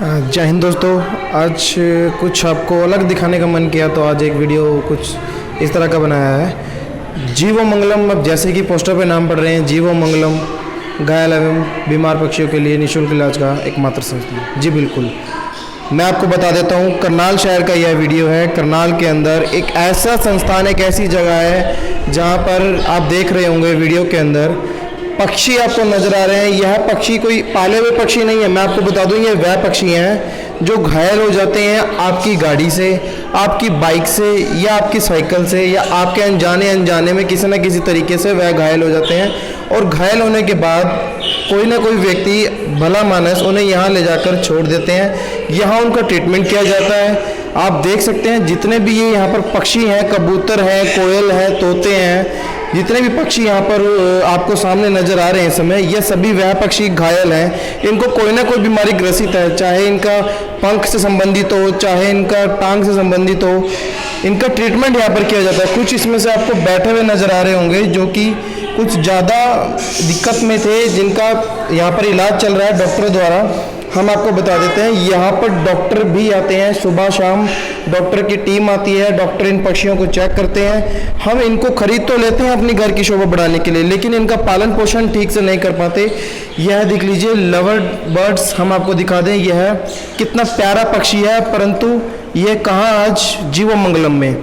जय हिंद दोस्तों। आज कुछ आपको अलग दिखाने का मन किया तो आज एक वीडियो कुछ इस तरह का बनाया है। जीवो मंगलम, अब जैसे कि पोस्टर पे नाम पढ़ रहे हैं, जीवो मंगलम घायल एवं बीमार पक्षियों के लिए निःशुल्क इलाज का एकमात्र संस्थान। जी बिल्कुल, मैं आपको बता देता हूँ, करनाल शहर का यह वीडियो है। करनाल के अंदर एक ऐसा संस्थान, एक ऐसी जगह है जहाँ पर आप देख रहे होंगे वीडियो के अंदर पक्षी आपको नजर आ रहे हैं। यह पक्षी कोई पाले हुए पक्षी नहीं है, मैं आपको बता दूं, ये वह पक्षी हैं जो घायल हो जाते हैं आपकी गाड़ी से, आपकी बाइक से या आपकी साइकिल से या आपके अनजाने में किसी न किसी तरीके से वह घायल हो जाते हैं। और घायल होने के बाद कोई ना कोई व्यक्ति भला मानस उन्हें यहाँ ले जाकर छोड़ देते हैं। यहाँ उनका ट्रीटमेंट किया जाता है। आप देख सकते हैं जितने भी ये यहाँ पर पक्षी हैं, कबूतर हैं, कोयल है, तोते हैं, जितने भी पक्षी यहाँ पर आपको सामने नजर आ रहे हैं इस समय, ये सभी वह पक्षी घायल हैं। इनको कोई ना कोई बीमारी ग्रसित है, चाहे इनका पंख से संबंधित हो, चाहे इनका टांग से संबंधित हो। इनका ट्रीटमेंट यहाँ पर किया जाता है। कुछ इसमें से आपको बैठे हुए नजर आ रहे होंगे जो कि कुछ ज़्यादा दिक्कत में थे, जिनका यहाँ पर इलाज चल रहा है डॉक्टर द्वारा। हम आपको बता देते हैं, यहाँ पर डॉक्टर भी आते हैं, सुबह शाम डॉक्टर की टीम आती है। डॉक्टर इन पक्षियों को चेक करते हैं। हम इनको खरीद तो लेते हैं अपनी घर की शोभा बढ़ाने के लिए, लेकिन इनका पालन पोषण ठीक से नहीं कर पाते। यह देख लीजिए लवर बर्ड्स, हम आपको दिखा दें यह कितना प्यारा पक्षी है, परंतु यह कहाँ आज जीवो मंगलम में।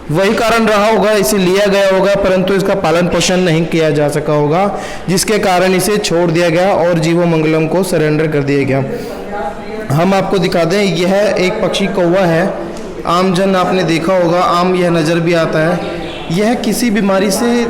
वही कारण रहा होगा, इसे लिया गया होगा, परंतु इसका पालन पोषण नहीं किया जा सका होगा, जिसके कारण इसे छोड़ दिया गया और जीवो मंगलम को सरेंडर कर दिया गया। हम आपको दिखा दें, यह एक पक्षी कौवा है। आम जन आपने देखा होगा, आम यह नज़र भी आता है। यह किसी बीमारी से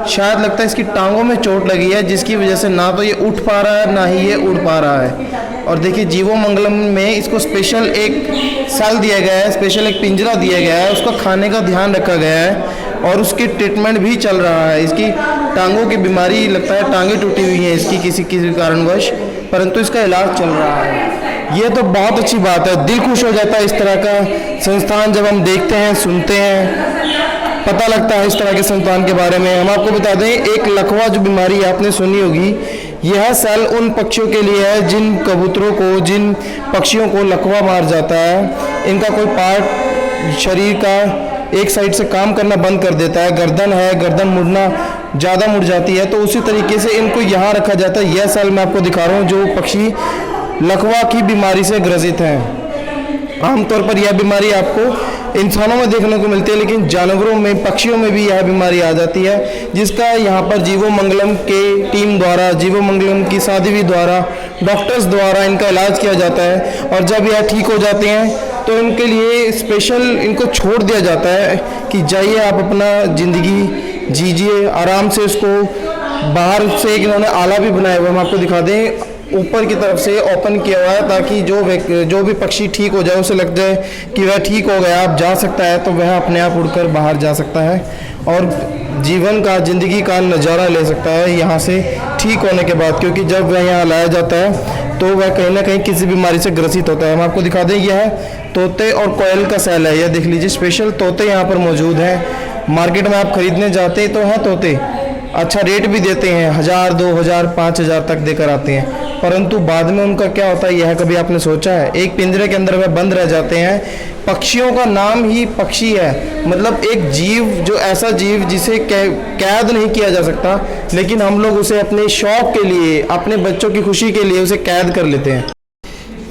शायद लगता है इसकी टांगों में चोट लगी है, जिसकी वजह से ना तो ये उठ पा रहा है ना ही ये उड़ पा रहा है। और देखिए जीवो मंगलम में इसको स्पेशल एक सेल दिया गया है, स्पेशल एक पिंजरा दिया गया है, उसका खाने का ध्यान रखा गया है और उसकी ट्रीटमेंट भी चल रहा है। इसकी टांगों की बीमारी, लगता है टांगें टूटी हुई हैं इसकी किसी कारणवश, परंतु इसका इलाज चल रहा है। ये तो बहुत अच्छी बात है, दिल खुश हो जाता है इस तरह का संस्थान जब हम देखते हैं, सुनते हैं, पता लगता है इस तरह के संस्थान के बारे में। हम आपको बता दें, एक लकवा जो बीमारी आपने सुनी होगी, यह सेल उन पक्षियों के लिए है जिन कबूतरों को, जिन पक्षियों को लकवा मार जाता है। इनका कोई पार्ट शरीर का एक साइड से काम करना बंद कर देता है, गर्दन है, गर्दन मुड़ना ज़्यादा मुड़ जाती है, तो उसी तरीके से इनको यहाँ रखा जाता है। यह सेल मैं आपको दिखा रहा हूँ जो पक्षी लकवा की बीमारी से ग्रसित हैं। आमतौर पर यह बीमारी आपको इंसानों में देखने को मिलती है, लेकिन जानवरों में, पक्षियों में भी यह बीमारी आ जाती है, जिसका यहाँ पर जीवो मंगलम के टीम द्वारा, जीवो मंगलम की साध्वी द्वारा, डॉक्टर्स द्वारा इनका इलाज किया जाता है। और जब यह ठीक हो जाते हैं तो इनके लिए स्पेशल इनको छोड़ दिया जाता है कि जाइए आप अपना ज़िंदगी जीजिए आराम से। इसको बाहर से एक इन्होंने आला भी बनाया हुआ, हम आपको दिखा दें, ऊपर की तरफ से ओपन किया हुआ है, ताकि जो भी पक्षी ठीक हो जाए उसे लग जाए कि वह ठीक हो गया, अब जा सकता है, तो वह अपने आप उड़कर बाहर जा सकता है और जीवन का, जिंदगी का नज़ारा ले सकता है यहाँ से ठीक होने के बाद। क्योंकि जब वह यहाँ लाया जाता है तो वह कहीं ना कहीं किसी बीमारी से ग्रसित होता है। हम आपको दिखा दें, यह तोते और कोयल का सेल है। यह देख लीजिए, स्पेशल तोते यहाँ पर मौजूद हैं। मार्केट में आप खरीदने जाते तो हैं तोते, अच्छा रेट भी देते हैं, 1000, 2000, 5000 तक देकर आते हैं, परंतु बाद में उनका क्या होता है यह कभी आपने सोचा है? एक पिंजरे के अंदर वह बंद रह जाते हैं। पक्षियों का नाम ही पक्षी है, मतलब एक जीव, जो ऐसा जीव जिसे कैद नहीं किया जा सकता, लेकिन हम लोग उसे अपने शौक के लिए, अपने बच्चों की खुशी के लिए उसे कैद कर लेते हैं।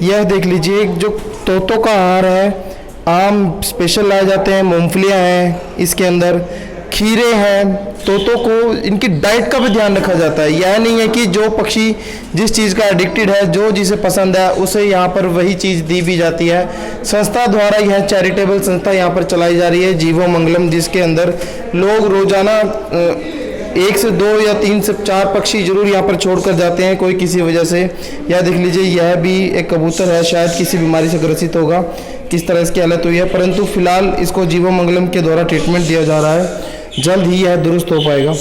यह देख लीजिए, जो तोतों का आहार है, आम स्पेशल लाए जाते हैं, मूंगफलियाँ हैं, इसके अंदर खीरे हैं। तोतों को इनकी डाइट का भी ध्यान रखा जाता है। यह नहीं है कि जो पक्षी जिस चीज़ का एडिक्टेड है, जो जिसे पसंद है, उसे यहाँ पर वही चीज़ दी भी जाती है। संस्था द्वारा यह चैरिटेबल संस्था यहाँ पर चलाई जा रही है, जीवो मंगलम, जिसके अंदर लोग रोजाना 1 से 2 या 3 से 4 पक्षी जरूर यहाँ पर छोड़ कर जाते हैं कोई किसी वजह से। यह देख लीजिए, यह भी एक कबूतर है, शायद किसी बीमारी से ग्रसित होगा, किस तरह इसकी हालत हुई है, परंतु फिलहाल इसको जीवो मंगलम के द्वारा ट्रीटमेंट दिया जा रहा है, जल्द ही यह दुरुस्त हो पाएगा।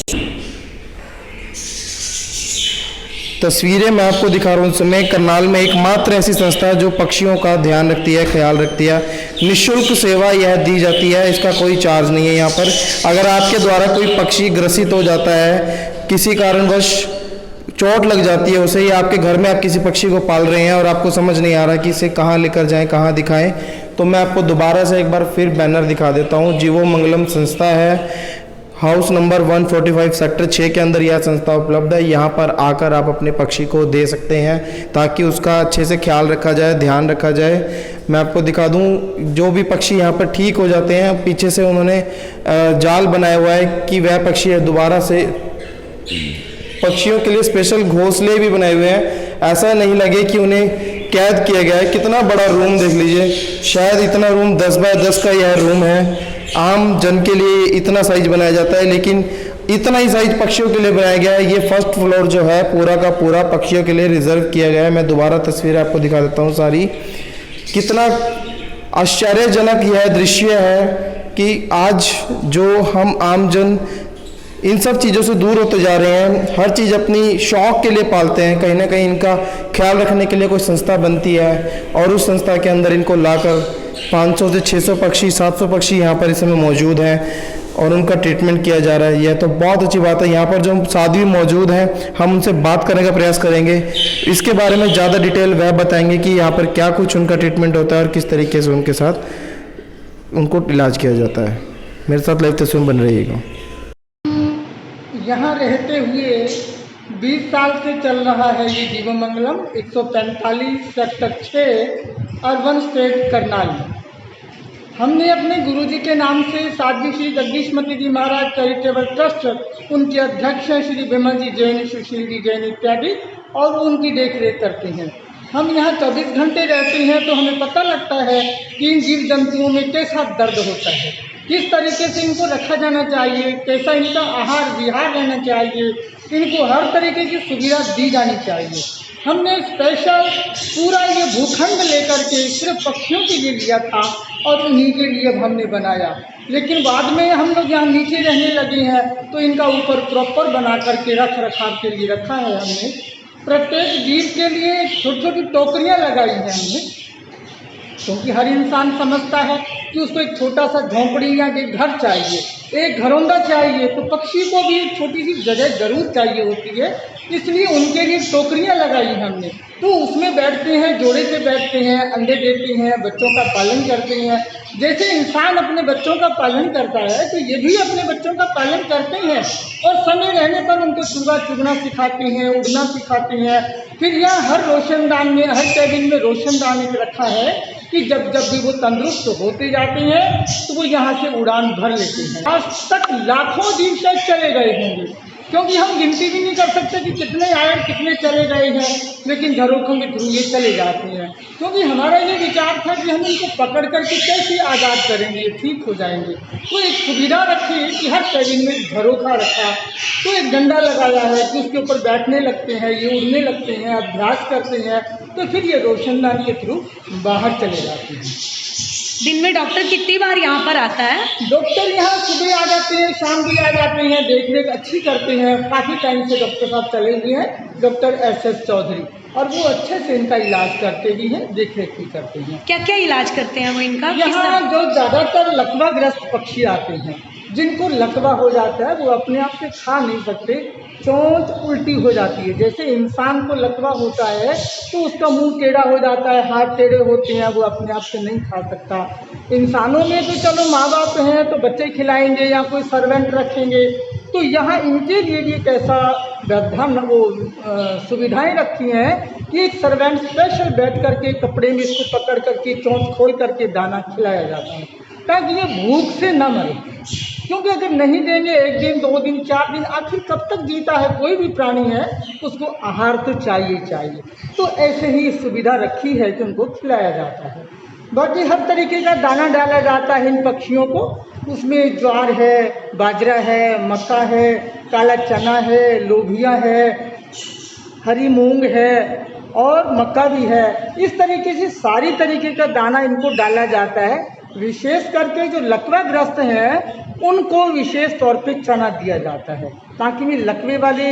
तस्वीरें मैं आपको दिखा रहा हूँ, समय करनाल में एकमात्र ऐसी संस्था है जो पक्षियों का ध्यान रखती है, ख्याल रखती है। निःशुल्क सेवा यह दी जाती है, इसका कोई चार्ज नहीं है यहाँ पर। अगर आपके द्वारा कोई पक्षी ग्रसित हो जाता है, किसी कारणवश चोट लग जाती है उसे, या आपके घर में आप किसी पक्षी को पाल रहे हैं और आपको समझ नहीं आ रहा कि इसे कहाँ लेकर जाएं, कहाँ दिखाएं, तो मैं आपको दोबारा से एक बार फिर बैनर दिखा देता हूँ। जीवो मंगलम संस्था है, हाउस नंबर 145 सेक्टर 6 के अंदर यह संस्था उपलब्ध है। यहाँ पर आकर आप अपने पक्षी को दे सकते हैं ताकि उसका अच्छे से ख्याल रखा जाए, ध्यान रखा जाए। मैं आपको दिखा दूँ, जो भी पक्षी यहाँ पर ठीक हो जाते हैं, पीछे से उन्होंने जाल बनाया हुआ है कि वह पक्षी दोबारा से, पक्षियों के लिए स्पेशल घोंसले भी बनाए हुए हैं, ऐसा नहीं लगे कि उन्हें कैद किया गया है। कितना बड़ा रूम देख लीजिए, शायद इतना रूम 10 बाय 10 का यह रूम है। आम जन के लिए इतना साइज बनाया जाता है, लेकिन इतना ही साइज पक्षियों के लिए बनाया गया है। ये फर्स्ट फ्लोर जो है पूरा का पूरा पक्षियों के लिए रिजर्व किया गया है। मैं दोबारा तस्वीरें आपको दिखा देता हूँ सारी। कितना आश्चर्यजनक यह दृश्य है कि आज जो हम आम जन इन सब चीज़ों से दूर होते जा रहे हैं, हर चीज़ अपनी शौक़ के लिए पालते हैं, कहीं ना कहीं इनका ख्याल रखने के लिए कोई संस्था बनती है और उस संस्था के अंदर इनको लाकर 500 से 600 पक्षी, 700 पक्षी यहाँ पर इस समय मौजूद हैं और उनका ट्रीटमेंट किया जा रहा है। यह तो बहुत अच्छी बात है। यहाँ पर जो साधु मौजूद हैं, हम उनसे बात करने का प्रयास करेंगे, इसके बारे में ज़्यादा डिटेल वह बताएंगे कि यहाँ पर क्या कुछ उनका ट्रीटमेंट होता है और किस तरीके से उनके साथ उनको इलाज किया जाता है। मेरे साथ लाइव तस्वीर बन रहिएगा। यहाँ रहते हुए 20 साल से चल रहा है ये जीवो मंगलम, 145 सेक्टर 6 अर्बन स्टेट करनाल। हमने अपने गुरुजी के नाम से साध्वी श्री जगदीशमती जी महाराज चैरिटेबल ट्रस्ट, उनके अध्यक्ष हैं श्री विमल जी जैन, सुशील जी जैन इत्यादि, और उनकी देख रेख करते हैं। हम यहाँ 24 घंटे रहते हैं तो हमें पता लगता है कि इन जीव जंतुओं में कैसा दर्द होता है, किस तरीके से इनको रखा जाना चाहिए, कैसा इनका आहार विहार रहना चाहिए, इनको हर तरीके की सुविधा दी जानी चाहिए। हमने स्पेशल पूरा ये भूखंड लेकर के सिर्फ पक्षियों के लिए लिया था और उन्हीं के लिए अब हमने बनाया, लेकिन बाद में हम लोग यहाँ नीचे रहने लगे हैं तो इनका ऊपर प्रॉपर बना करके रख रखाव के लिए रखा है। हमने प्रत्येक जीव के लिए छोटी छोटी टोकरियाँ लगाई हैं हमने, क्योंकि हर इंसान समझता है कि उसको एक छोटा सा झोंपड़ी या एक घर चाहिए, एक घरौंदा चाहिए, तो पक्षी को भी एक छोटी सी जगह जरूर चाहिए होती है। इसलिए उनके लिए टोकरियां लगाई हमने, तो उसमें बैठते हैं, जोड़े से बैठते हैं, अंडे देते हैं, बच्चों का पालन करते हैं। जैसे इंसान अपने बच्चों का पालन करता है तो ये भी अपने बच्चों का पालन करते हैं और समय रहने पर उनको चूगा चुगना सिखाते हैं, उड़ना सिखाते हैं। फिर यहाँ हर रोशनदान में, हर कैबिन में रोशनदान एक रखा है कि जब जब भी वो तंदुरुस्त होते जाते हैं तो वो यहाँ से उड़ान भर लेते हैं। आज तक लाखों जीव शायद चले गए होंगे, क्योंकि हम गिनती भी नहीं कर सकते कि कितने आए कितने चले गए हैं, लेकिन झरोखों के थ्रू ये चले जाते हैं। क्योंकि हमारा ये विचार था कि हम इनको पकड़ करके कैसे आज़ाद करेंगे, ठीक हो जाएंगे। तो एक सुविधा रखी कि हर कैबिन में झरोखा रखा, तो एक डंडा लगाया है कि उसके ऊपर बैठने लगते हैं, ये उड़ने लगते हैं, अभ्यास करते हैं, तो फिर ये रोशनदान के थ्रू बाहर चले जाते हैं। दिन में डॉक्टर कितनी बार यहाँ पर आता है? डॉक्टर यहाँ सुबह आ जाते हैं, शाम भी आ जाते हैं, देख रेख अच्छी करते हैं। काफ़ी टाइम से डॉक्टर साहब चले हुए हैं, डॉक्टर SS चौधरी, और वो अच्छे से इनका इलाज करते भी हैं, देख रेख भी करते हैं। क्या क्या इलाज करते हैं वो इनका? यहाँ जो ज़्यादातर लकवाग्रस्त पक्षी आते हैं, जिनको लकवा हो जाता है, वो अपने आप से खा नहीं सकते, चोंच उल्टी हो जाती है। जैसे इंसान को लकवा होता है तो उसका मुंह टेढ़ा हो जाता है, हाथ टेढ़े होते हैं, वो अपने आप से नहीं खा सकता। इंसानों में तो चलो माँ बाप हैं तो बच्चे खिलाएंगे या कोई सर्वेंट रखेंगे, तो यहाँ इनके लिए भी एक ऐसा व्यवधान वो सुविधाएं रखी हैं कि एक सर्वेंट स्पेशल बैठ करके कपड़े में इसको पकड़ करके चोंच खोल करके दाना खिलाया जाता है, ताकि ये भूख से न मरे। क्योंकि अगर नहीं देंगे 1 दिन 2 दिन 4 दिन, आखिर कब तक जीता है? कोई भी प्राणी है, उसको आहार तो चाहिए चाहिए। तो ऐसे ही सुविधा रखी है कि उनको खिलाया जाता है। बाकी हर तरीके का दाना डाला जाता है इन पक्षियों को, उसमें ज्वार है, बाजरा है, मक्का है, काला चना है, लोबिया है, हरी मूंग है और मक्का भी है। इस तरीके से सारी तरीके का दाना इनको डाला जाता है। विशेष करके जो लकवाग्रस्त हैं उनको विशेष तौर पे चना दिया जाता है, ताकि वे लकवे वाले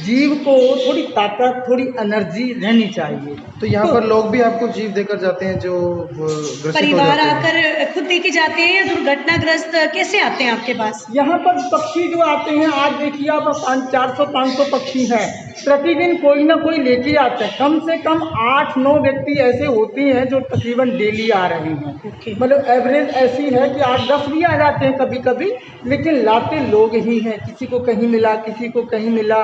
जीव को थोड़ी ताकत, थोड़ी एनर्जी रहनी चाहिए। तो यहाँ पर लोग भी आपको जीव देकर जाते हैं जो ग्रसित हो परिवार जाते हैं? आकर खुद देके जाते हैं या दुर्घटनाग्रस्त कैसे आते हैं आपके पास? यहाँ पर पक्षी जो आते हैं, आज देखिए आप 400-500 पक्षी हैं, प्रतिदिन कोई ना कोई लेके आते हैं। कम से कम 8-9 व्यक्ति ऐसे होते हैं जो तकरीबन डेली आ रहे हैं। ओके। मतलब एवरेज ऐसी है कि 8-10 भी आ जाते हैं कभी कभी, लेकिन लाते लोग ही हैं। किसी को कहीं मिला, किसी को कहीं मिला।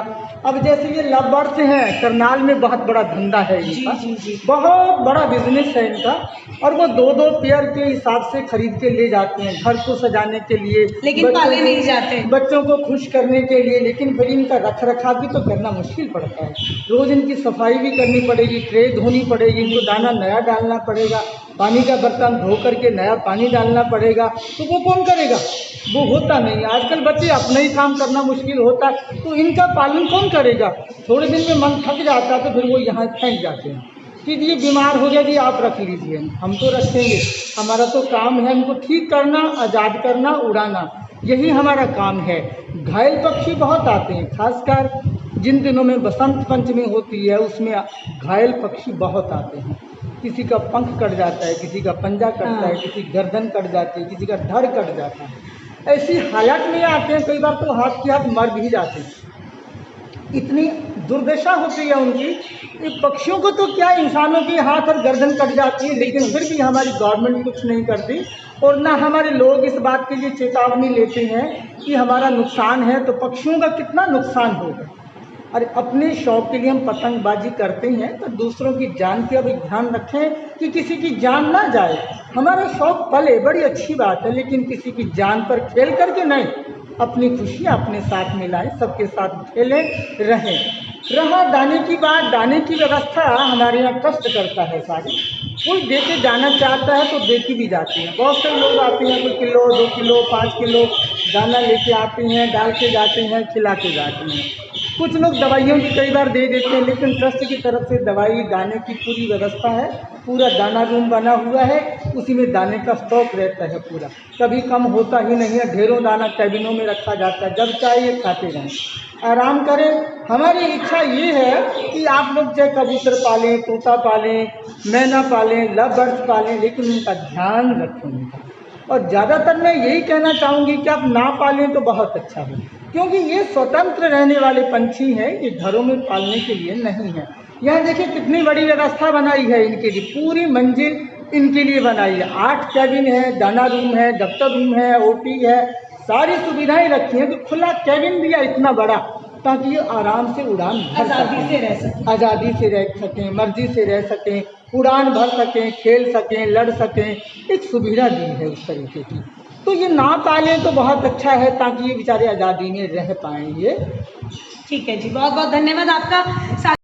अब जैसे ये लव बर्ड्स हैं, करनाल में बहुत बड़ा धंधा है इनका, जी। बहुत बड़ा बिजनेस है इनका। और वो 2-2 पेयर के हिसाब से खरीद के ले जाते हैं घर को सजाने के लिए, लेकिन बच्चों पाले को- नहीं जाते। बच्चों को खुश करने के लिए। लेकिन फिर इनका रख रखाव भी तो करना मुश्किल पड़ता है। रोज इनकी सफाई भी करनी पड़ेगी, ट्रे धोनी पड़ेगी, इनको दाना नया डालना पड़ेगा, पानी का बर्तन धो करके नया पानी डालना पड़ेगा। तो वो कौन करेगा? वो होता नहीं। आजकल बच्चे अपना ही काम करना मुश्किल होता है, तो इनका पालन कौन करेगा? थोड़े दिन में मन थक जाता है तो फिर वो यहाँ फेंक जाते हैं कि ये बीमार हो गया, जी आप रख लीजिए, हम तो रखेंगे। हमारा तो काम है इनको ठीक करना, आज़ाद करना, उड़ाना, यही हमारा काम है। घायल पक्षी बहुत आते हैं, खासकर जिन दिनों में बसंत पंचमी होती है उसमें घायल पक्षी बहुत आते हैं। किसी का पंख कट जाता है, किसी का पंजा कटता है, किसी की गर्दन कट जाती है, किसी का धड़ कट जाता है। ऐसी हालत में आते हैं, कई बार तो हाथ के हाथ मर भी जाते हैं। इतनी दुर्दशा होती है उनकी। ये पक्षियों को तो क्या, इंसानों के हाथ और गर्दन कट जाती है, लेकिन फिर भी हमारी गवर्नमेंट कुछ नहीं करती। और ना हमारे लोग इस बात के लिए चेतावनी लेते हैं कि हमारा नुकसान है, तो पक्षियों का कितना नुकसान होगा। और अपने शौक के लिए हम पतंगबाजी करते हैं, तो दूसरों की जान का भी ध्यान रखें कि किसी की जान ना जाए। हमारा शौक पले, बड़ी अच्छी बात है, लेकिन किसी की जान पर खेल करके नहीं। अपनी खुशियाँ अपने साथ मिलाएं, सबके साथ खेलें, रहें। रहा दाने की बात, दाने की व्यवस्था हमारे यहाँ ट्रस्ट करता है सारी। कोई दे के जाना चाहता है तो दे के भी जाते हैं। बहुत से लोग आते हैं, कोई किलो, 2 किलो, 5 किलो दाना लेके आते हैं, डाल के जाते हैं, खिला के जाते हैं। कुछ लोग दवाइयों की कई बार दे देते हैं, लेकिन ट्रस्ट की तरफ से दवाई दाने की पूरी व्यवस्था है। पूरा दाना रूम बना हुआ है, उसी में दाने का स्टॉक रहता है पूरा, कभी कम होता ही नहीं है। ढेरों दाना कैबिनों में रखा जाता है, जब चाहिए खाते रहें, आराम करें। हमारी इच्छा ये है कि आप लोग चाहे कबूतर पालें, तोता पालें, मैना पालें, लव बर्ड्स पालें, लेकिन उनका ध्यान रखें उनका। और ज़्यादातर मैं यही कहना चाहूँगी कि आप ना पालें तो बहुत अच्छा है, क्योंकि ये स्वतंत्र रहने वाले पंछी हैं, ये घरों में पालने के लिए नहीं है। यहाँ देखिए कितनी बड़ी व्यवस्था बनाई है इनके लिए, पूरी मंजिल इनके लिए बनाई है। 8 कैबिन है, दाना रूम है, दफ्तर रूम है, ओटी है, सारी सुविधाएं रखी हैं। तो खुला कैबिन दिया इतना बड़ा, ताकि ये आराम से उड़ान भर आज़ादी से सकें, रह सकें। आज़ादी से रह सकें, मर्जी से रह सकें, उड़ान भर सकें, खेल सकें, लड़ सकें। एक सुविधा दी है उस तरीके की। तो ये ना पालें तो बहुत अच्छा है, ताकि ये बेचारे आज़ादी में रह पाएंगे। ठीक है जी, बहुत बहुत धन्यवाद आपका।